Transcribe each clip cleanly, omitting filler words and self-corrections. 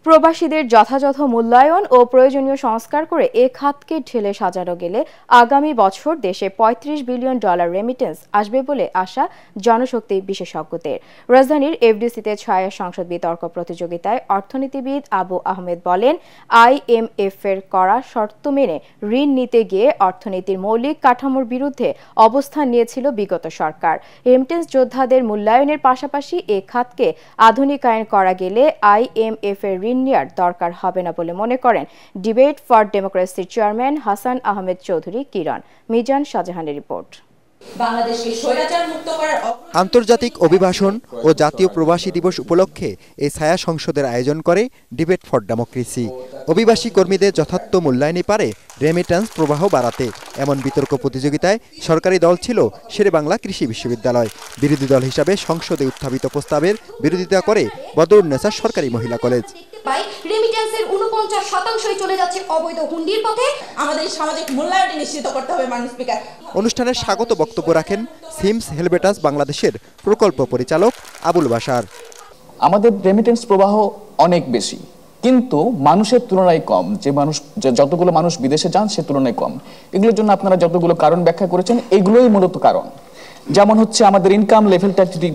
প্রবাসীদের যথাযথ মূল্যায়ন ও প্রয়োজনীয় সংস্কার করে এ খাতকে ঢেলে সাজানো গেলে আগামী বছর দেশে $35 বিলিয়ন রেমিটেন্স আসবে বলে আশা জনশক্তি বিশেষজ্ঞদের। রাজধানীর এফডিসিতে ছায়া সংসদ বিতর্ক প্রতিযোগিতায় অর্থনীতিবিদ আবু আহমেদ বলেন, IMF-এর করা শর্ত মেনে ঋণ নিতে গিয়ে অর্থনীতির মৌলিক কাঠামোর বিরুদ্ধে অবস্থান নিয়েছিল বিগত সরকার। রেমিটেন্স যোদ্ধাদের মূল্যায়নের পাশাপাশি এ খাতকে আধুনিকায়ন করা গেলে IMF-এর ঋণ নেওয়ার দরকার হবে না বলে মনে করেন ডিবেট ফর ডেমোক্রেসির চেয়ারম্যান হাসান আহমেদ চৌধুরী কিরণ। মিজান শাহজাহানের রিপোর্ট। আন্তর্জাতিক অভিবাসন ও জাতীয় প্রবাসী দিবস উপলক্ষে এই ছায়া সংসদের আয়োজন করে ডিবেট ফর ডেমোক্রেসি। অভিবাসী কর্মীদের যথার্থ মূল্যায়নে পারে রেমিটেন্স প্রবাহ বাড়াতে এমন বিতর্ক প্রতিযোগিতায় সরকারি দল ছিল শেরেবাংলা কৃষি বিশ্ববিদ্যালয়। বিরোধী দল হিসাবে সংসদে উত্থাপিত প্রস্তাবের বিরোধিতা করে বদরুন্নেসা সরকারি মহিলা কলেজ। রেমিটেন্সের 49% চলে যাচ্ছে অবৈধ হুন্ডির পথে। আমাদের সামাজিক মূল্যায়ন নিশ্চিত করতে হবে মাননীয় স্পিকার। অনুষ্ঠানের স্বাগত বক্তব্য রাখেন সিমস হেলভেটাস বাংলাদেশের প্রকল্প পরিচালক আবুল বাশার। আমাদের রেমিটেন্স প্রবাহ অনেক বেশি, কিন্তু মানুষের তুলনায় কম। যতগুলো মানুষ বিদেশে যান সে তুলনায় কম। এগুলোর জন্য আপনারা যতগুলো কারণ ব্যাখ্যা করেছেন, এগুলোই মূলত কারণ। যেমন হচ্ছে আমাদের ইনকাম লেভেলটা যদি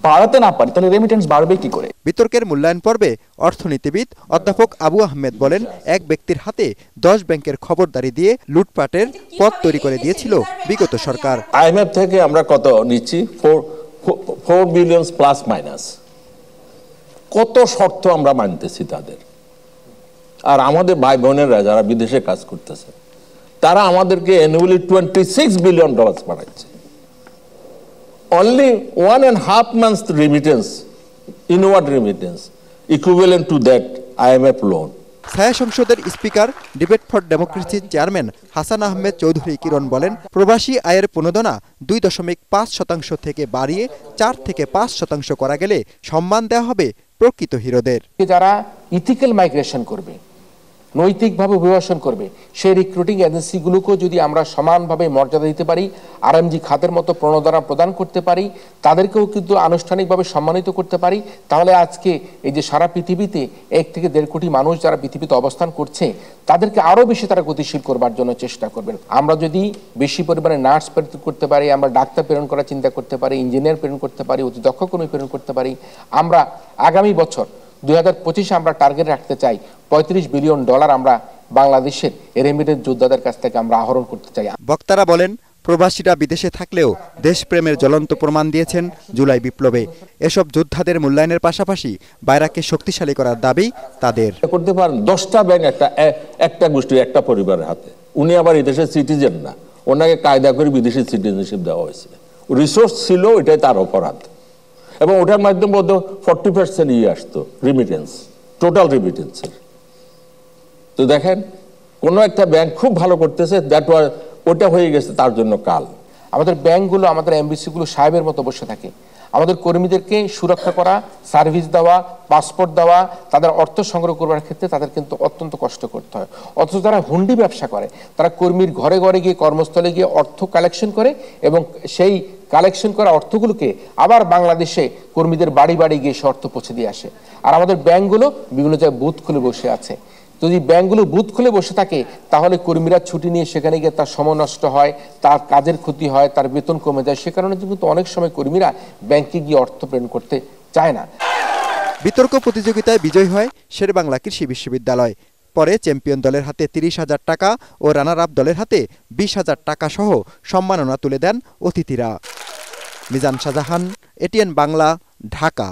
বাড়াতে না পারি তাহলে রেমিটেন্স বাড়বে কি করে। বিতর্কের মূল্যায়ন পর্বে অর্থনীতিবিদ অধ্যাপক আবু আহমেদ বলেন, এক ব্যক্তির হাতে 10 ব্যাংকের খবরদারি দিয়ে লুটপাটের পথ তৈরি করে দিয়েছিল বিগত সরকার। IMF থেকে আমরা কত নিচ্ছি? 4 বিলিয়ন প্লাস মাইনাস। কত শর্ত আমরা মানতেছি তাদের। আর আমাদের ভাই বোনেরা যারা বিদেশে কাজ করতেছে তারা আমাদেরকে অ্যানুয়ালি $26 বিলিয়ন পাঠাচ্ছে। Only 1.5 months remittance, inward remittance, equivalent to that IMF loan. ছায়া সংসদের স্পিকার ডিবেট ফর ডেমোক্রেসির চেয়ারম্যান হাসান আহমেদ চৌধুরী কিরণ বলেন, প্রবাসী আয়ের প্রণোদনা 2.5% থেকে বাড়িয়ে 4 থেকে 5% করা গেলে সম্মান দেওয়া হবে প্রকৃত হিরোদের। যারা ইথিক্যাল মাইগ্রেশন করবে, নৈতিকভাবে অভিবাসন করবে, সেই রিক্রুটিং এজেন্সিগুলোকেও যদি আমরা সমানভাবে মর্যাদা দিতে পারি, RMG খাতের মতো প্রণোদনা প্রদান করতে পারি, তাদেরকেও কিন্তু আনুষ্ঠানিকভাবে সম্মানিত করতে পারি, তাহলে আজকে এই যে সারা পৃথিবীতে 1 থেকে 1.5 কোটি মানুষ যারা পৃথিবীতে অবস্থান করছে তাদেরকে আরও বেশি তারা গতিশীল করবার জন্য চেষ্টা করবেন। আমরা যদি বেশি পরিমাণে নার্স প্রেরণ করতে পারি, আমরা ডাক্তার প্রেরণ করার চিন্তা করতে পারি, ইঞ্জিনিয়ার প্রেরণ করতে পারি, অতি দক্ষ কর্মী প্রেরণ করতে পারি, আমরা আগামী বছর 2025-এ আমরা টার্গেট রাখতে চাই $35 বিলিয়ন আমরা বাংলাদেশের রেমিটেন্স যোদ্ধাদের কাছ থেকে আমরা আহরণ করতে চাই। বক্তারা বলেন, প্রবাসীরা বিদেশে থাকলেও দেশপ্রেমের জ্বলন্ত প্রমাণ দিয়েছেন জুলাই বিপ্লবে। এসব যোদ্ধাদের মূল্যায়নের পাশাপাশি বাইরাকে শক্তিশালী করার দাবি তাদের। করতে পারেন 10টা ব্যাংক একটা গোষ্ঠী একটা পরিবারের হাতে। উনি আবার এই দেশের সিটিজেন না, ওনাকে কায়দা করে বিদেশি সিটিজেনশিপ দেওয়া হয়েছে। রিসোর্স ছিল, এটাই তার অপরাধ। এবং ওটার মাধ্যমে 40% আসতো রিমিটেন্স, টোটাল রিমিটেন্সের। তো দেখেন, কোনো একটা ব্যাংক খুব ভালো করতেছে, ওটা হয়ে গেছে তার জন্য কাল। আমাদের ব্যাংকগুলো, আমাদের এমবিসিগুলো সাহেবের মতো বসে থাকে। আমাদের কর্মীদেরকে সুরক্ষা করা, সার্ভিস দেওয়া, পাসপোর্ট দেওয়া, তাদের অর্থ সংগ্রহ করবার ক্ষেত্রে তাদের কিন্তু অত্যন্ত কষ্ট করতে হয়। অথচ যারা হুন্ডি ব্যবসা করে তারা কর্মীর ঘরে ঘরে গিয়ে, কর্মস্থলে গিয়ে অর্থ কালেকশন করে এবং সেই কালেকশন করা অর্থগুলোকে আবার বাংলাদেশে কর্মীদের বাড়ি বাড়ি গিয়ে সে অর্থ পৌঁছে দিয়ে আসে। আর আমাদের ব্যাংকগুলো বিভিন্ন জায়গায় বুথ খুলে বসে আছে। যদি ব্যাংকগুলো বুথ খুলে বসে থাকে তাহলে কর্মীরা ছুটি নিয়ে সেখানে গিয়ে তার সময় নষ্ট হয়, তার কাজের ক্ষতি হয়, তার বেতন কমে যায়। সে কারণে কিন্তু অনেক সময় কর্মীরা ব্যাংকে গিয়ে অর্থ প্রেরণ করতে চায় না। বিতর্ক প্রতিযোগিতায় বিজয়ী হয় শেরেবাংলা কৃষি বিশ্ববিদ্যালয়। পরে চ্যাম্পিয়ন দলের হাতে 30,000 টাকা ও রানার আপ দলের হাতে 20,000 টাকা সহ সম্মাননা তুলে দেন অতিথিরা। মিজান শাহজাহান, ATN বাংলা, ঢাকা।